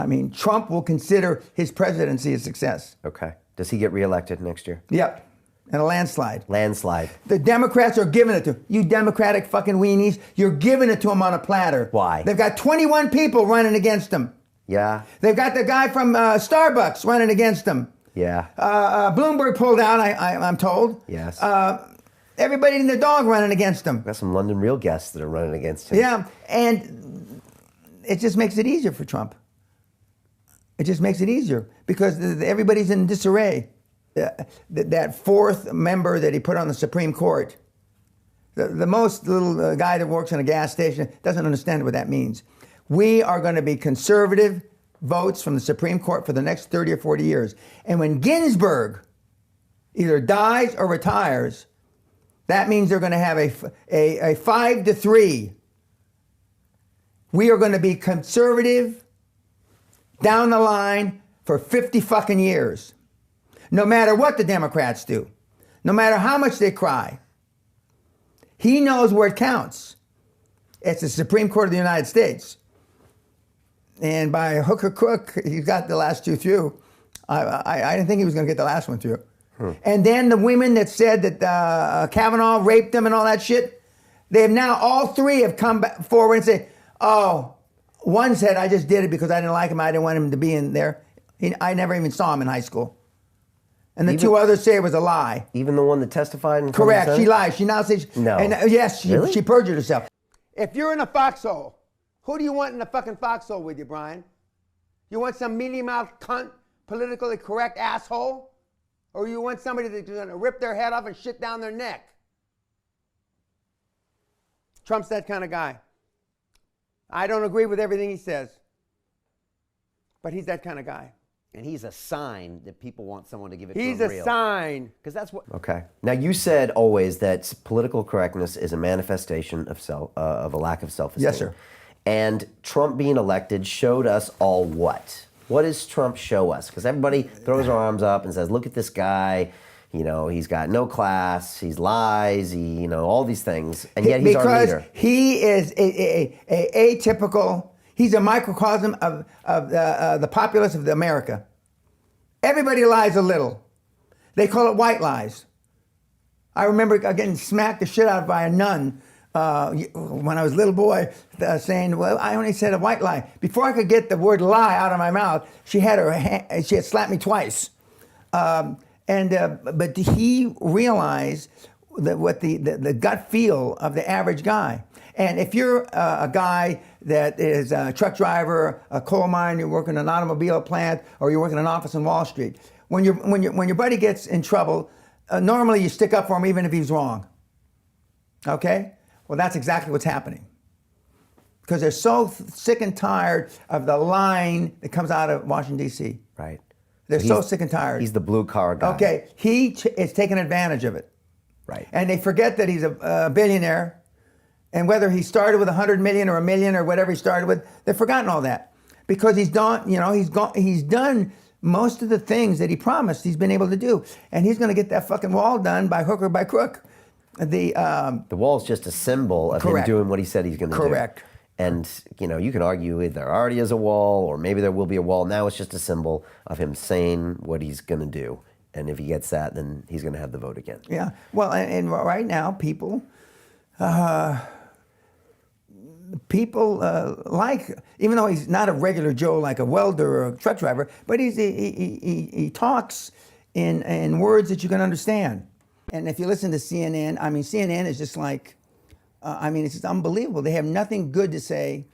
I mean, Trump will consider his presidency a success. Okay. Does he get reelected next year? Yep. And a landslide. Landslide. The Democrats are giving it to you Democratic fucking weenies. You're giving it to them on a platter. Why? They've got 21 people running against them. Yeah. They've got the guy from Starbucks running against them. Yeah. Bloomberg pulled out, I'm told. Yes. Everybody and their dog running against them. Got some London Real guests that are running against him. Yeah, and it just makes it easier for Trump. It just makes it easier because everybody's in disarray. That fourth member that he put on the Supreme Court, the most little guy that works in a gas station, doesn't understand what that means. We are going to be conservative votes from the Supreme Court for the next 30 or 40 years. And when Ginsburg either dies or retires, that means they're going to have a 5-3. We are going to be conservative down the line for 50 fucking years. No matter what the Democrats do, no matter how much they cry. He knows where it counts. It's the Supreme Court of the United States. And by hook or crook, he got the last two through. I didn't think he was going to get the last one through. And then the women that said that Kavanaugh raped them and all that shit, they have now, all three have come back forward and said, oh, one said, I just did it because I didn't like him. I didn't want him to be in there. I never even saw him in high school. And the two others say it was a lie. Even the one that testified? In Correct. She lied. She now says, no. And, yes, Really? she perjured herself. If you're in a foxhole, who do you want in the fucking foxhole with you, Brian? You want some mealy-mouthed cunt, politically correct asshole? Or you want somebody that's going to rip their head off and shit down their neck? Trump's that kind of guy. I don't agree with everything he says, but he's that kind of guy. And he's a sign that people want someone to give it He's to him a real. sign. Because that's what... Okay. Now, you said always that political correctness is a manifestation of of a lack of self-esteem. Yes, sir. And Trump being elected showed us all what? What does Trump show us? Because everybody throws their arms up and says, look at this guy. You know, he's got no class. He lies. He, all these things. And yet he's our leader. Because he is a atypical... He's a microcosm of the populace of America. Everybody lies a little. They call it white lies. I remember getting smacked the shit out of by a nun when I was a little boy, saying, "Well, I only said a white lie." Before I could get the word "lie" out of my mouth, she had slapped me twice. But he realized that what the gut feel of the average guy. And if you're a guy that is a truck driver, a coal mine, you're working in an automobile plant, or you're working in an office on Wall Street, when your buddy gets in trouble, normally you stick up for him even if he's wrong. Okay? Well, that's exactly what's happening. Because they're so sick and tired of the lying that comes out of Washington, D.C. Right. They're so sick and tired. He's the blue collar guy. Okay, he is taking advantage of it. Right. And they forget that he's a billionaire. And whether he started with 100 million or a million or whatever he started with, they've forgotten all that. Because he's done most of the things that he promised he's been able to do. And he's going to get that fucking wall done by hook or by crook. The wall's just a symbol of him doing what he said he's going to do. Correct. And, you can argue there already is a wall or maybe there will be a wall. Now it's just a symbol of him saying what he's going to do. And if he gets that, then he's going to have the vote again. Yeah. Well, and right now, people like, even though he's not a regular Joe like a welder or a truck driver, but he talks in words that you can understand. And if you listen to CNN, I mean, CNN is just like, it's just unbelievable. They have nothing good to say.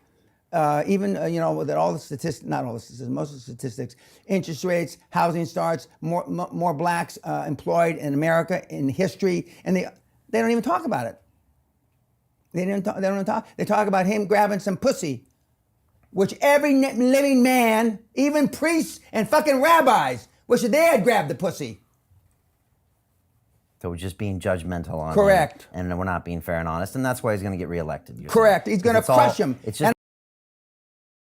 Even, that all the statistics, not all the statistics, most of the statistics, interest rates, housing starts, more blacks employed in America in history, and they don't even talk about it. They don't talk. They talk about him grabbing some pussy, which every living man, even priests and fucking rabbis, wish they had grabbed the pussy. So we're just being judgmental on Correct. him, and we're not being fair and honest, and that's why he's going to get reelected. Correct. He's going to crush him. It's just